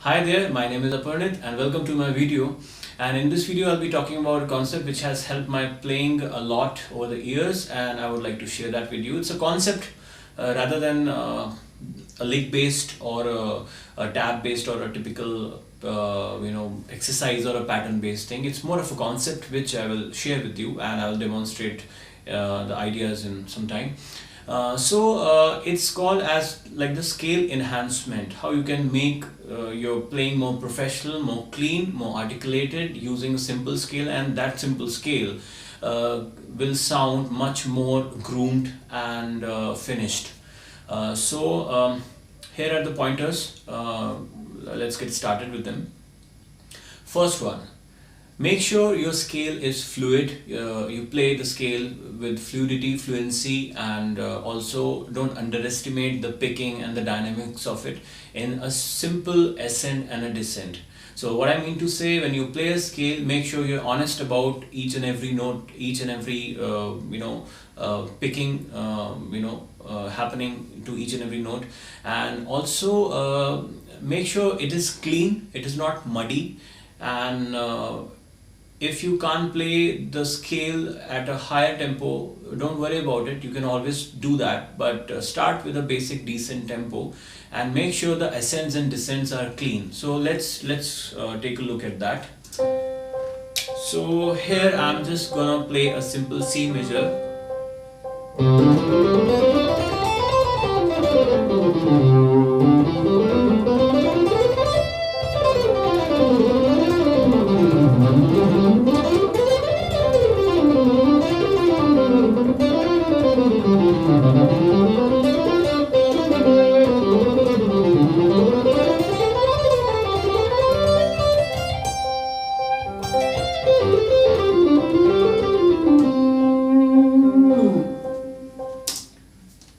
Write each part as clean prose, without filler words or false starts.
Hi there, my name is Apernit and welcome to my video. And in this video I'll be talking about a concept which has helped my playing a lot over the years, and I would like to share that with you. It's a concept rather than a lick based or a tab based or a typical exercise or a pattern based thing. It's more of a concept which I will share with you, and I will demonstrate the ideas in some time. It's called as like the scale enhancement, how you can make your playing more professional, more clean, more articulated using a simple scale, and that simple scale will sound much more groomed and finished. Here are the pointers. Let's get started with them. First one, make sure your scale is fluid. You play the scale with fluidity, fluency, and also don't underestimate the picking and the dynamics of it in a simple ascent and a descent. So what I mean to say, when you play a scale, make sure you're honest about each and every note, each and every picking happening to each and every note, and also make sure it is clean, it is not muddy, and if you can't play the scale at a higher tempo, don't worry about it, you can always do that, but start with a basic decent tempo and make sure the ascents and descents are clean. So let's take a look at that. So here I'm just gonna play a simple C major.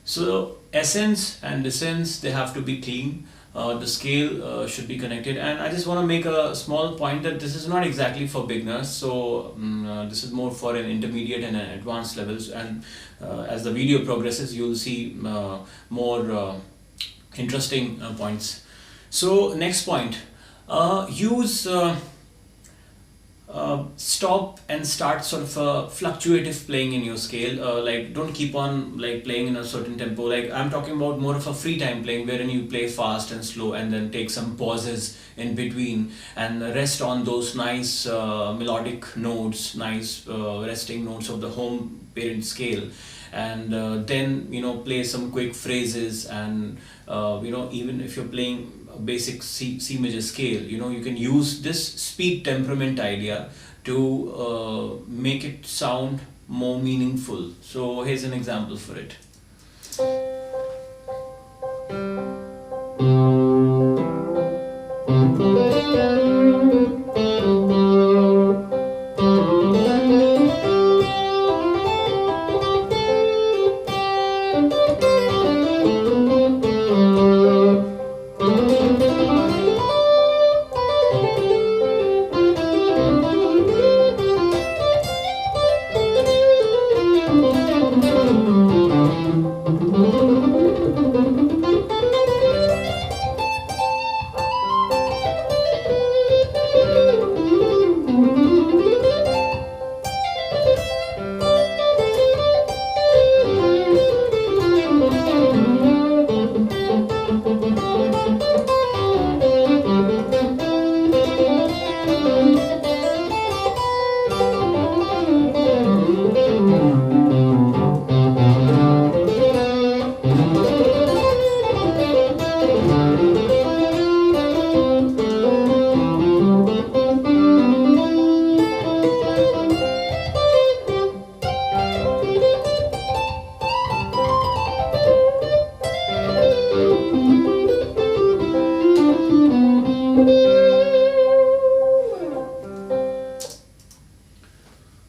So ascents and descents, they have to be clean. The scale should be connected, and I just want to make a small point that this is not exactly for beginners. So this is more for an intermediate and an advanced levels, and as the video progresses you'll see more interesting points. So next point, use stop and start sort of a fluctuative playing in your scale. Like don't keep on like playing in a certain tempo. Like I'm talking about more of a free time playing, wherein you play fast and slow and then take some pauses in between and rest on those nice melodic notes, nice resting notes of the home parent scale, and then play some quick phrases, and even if you're playing a basic C major scale, you can use this speed temperament idea to make it sound more meaningful. So here's an example for it.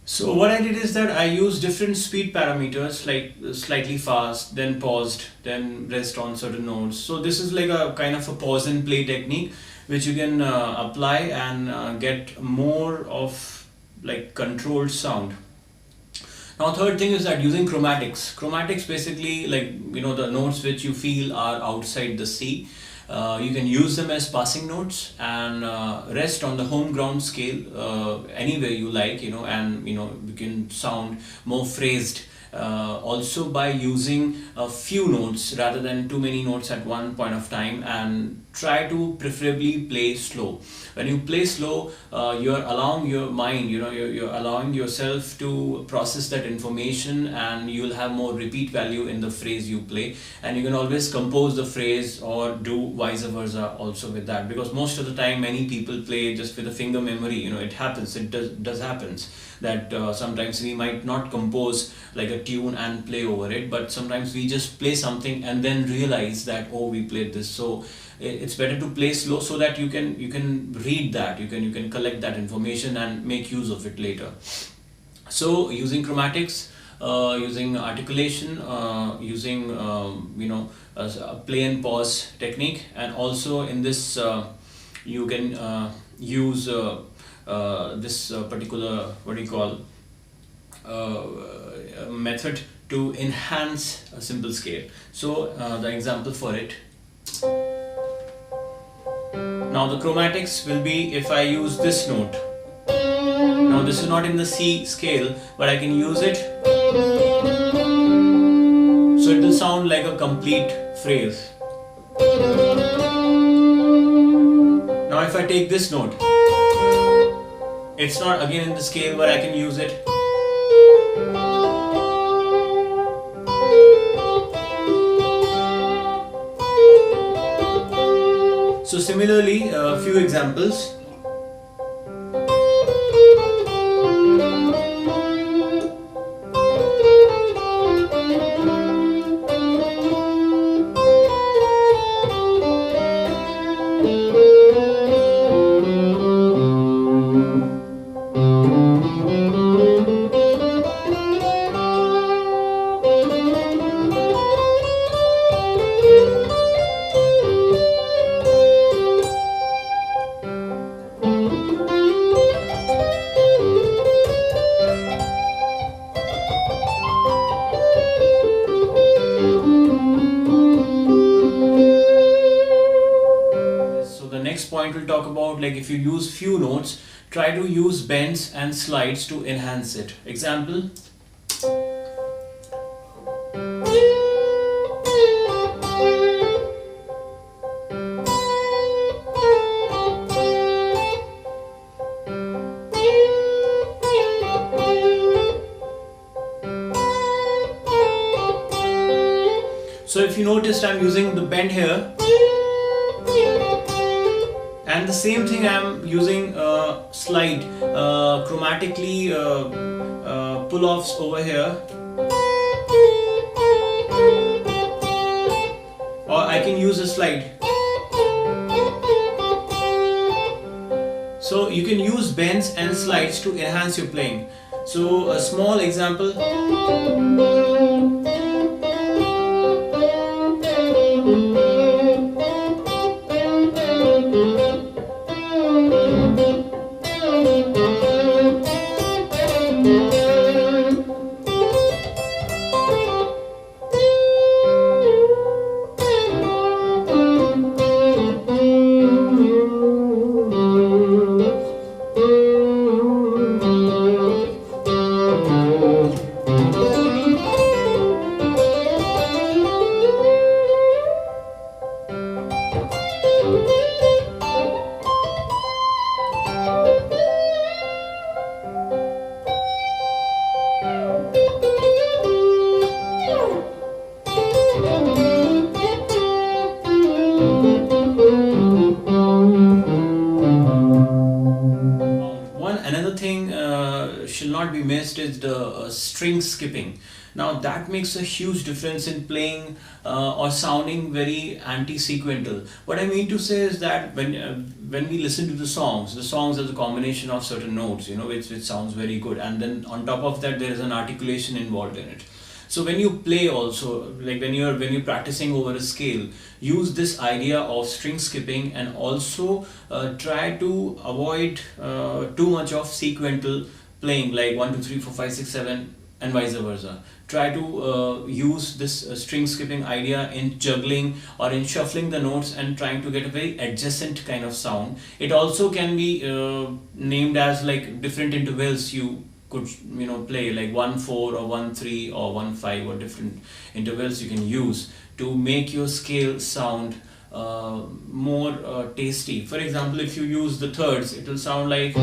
So what I did is that I used different speed parameters, like slightly fast, then paused, then rest on certain notes. So this is like a kind of a pause and play technique which you can apply and get more of like controlled sound. Now third thing is that using chromatics. Chromatics basically, like, you know, the notes which you feel are outside the C. You can use them as passing notes and rest on the home ground scale anywhere you like, you know, and you can sound more phrased. Also by using a few notes rather than too many notes at one point of time, and try to preferably play slow. When you play slow, you're allowing your mind, you're allowing yourself to process that information, and you'll have more repeat value in the phrase you play, and you can always compose the phrase or do vice versa also with that, because most of the time many people play just with a finger memory. It happens, it does happens that sometimes we might not compose like a tune and play over it, but sometimes we just play something and then realize that, oh, we played this. So it's better to play slow so that you can read that, you can collect that information and make use of it later. So using chromatics, using articulation, using a play and pause technique, and also in this you can use this particular, what do you call, method to enhance a simple scale. So the example for it. Now the chromatics will be if I use this note. Now this is not in the C scale, but I can use it, so it will sound like a complete phrase. Now if I take this note, it's not again in the scale, but I can use it. So similarly, a few examples. Point we'll talk about, like, if you use few notes, try to use bends and slides to enhance it. Example. So if you noticed, I'm using the bend here. And the same thing I'm using slide, chromatically pull-offs over here, or I can use a slide. So you can use bends and slides to enhance your playing. So a small example. Another thing should not be missed is the string skipping. Now that makes a huge difference in playing or sounding very anti-sequential. What I mean to say is that when we listen to the songs are the combination of certain notes, which sounds very good, and then on top of that there is an articulation involved in it. So when you play also, like when you're practicing over a scale, use this idea of string skipping, and also try to avoid too much of sequential playing, like 1 2 3 4 5 6 7 and vice versa. Try to use this string skipping idea in juggling or in shuffling the notes and trying to get a very adjacent kind of sound. It also can be named as like different intervals you could play, like 1/4 or 1/3 or 1/5, or different intervals you can use to make your scale sound more tasty. For example, if you use the thirds, it will sound like,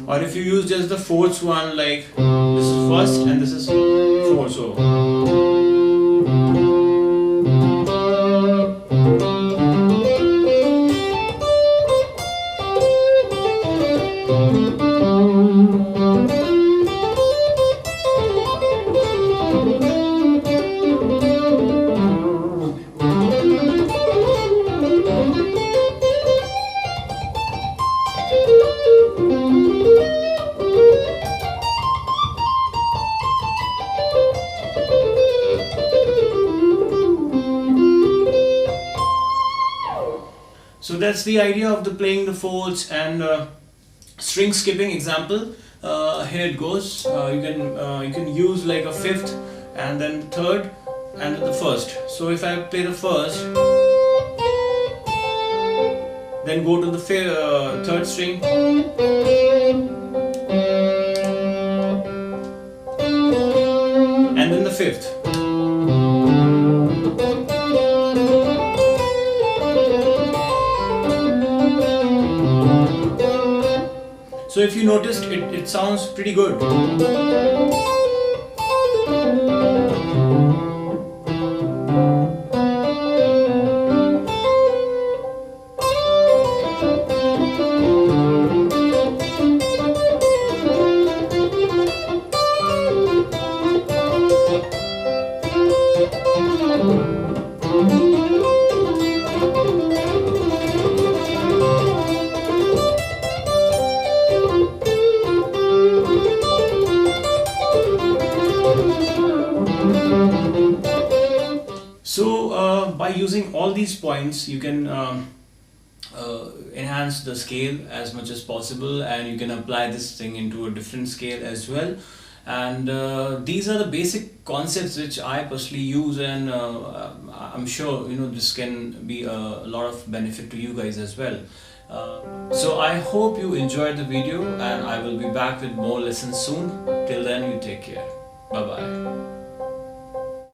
or if you use just the fourth one, like this is first and this is fourth, so so that's the idea of the playing the fourths and string skipping example. Here it goes. You can use like a fifth and then third and then the first. So if I play the first, then go to the third string, and then the fifth. So if you noticed, it sounds pretty good. So by using all these points, you can enhance the scale as much as possible, and you can apply this thing into a different scale as well. And these are the basic concepts which I personally use, and I'm sure this can be a lot of benefit to you guys as well. So I hope you enjoyed the video, and I will be back with more lessons soon. Till then, you take care. Bye bye.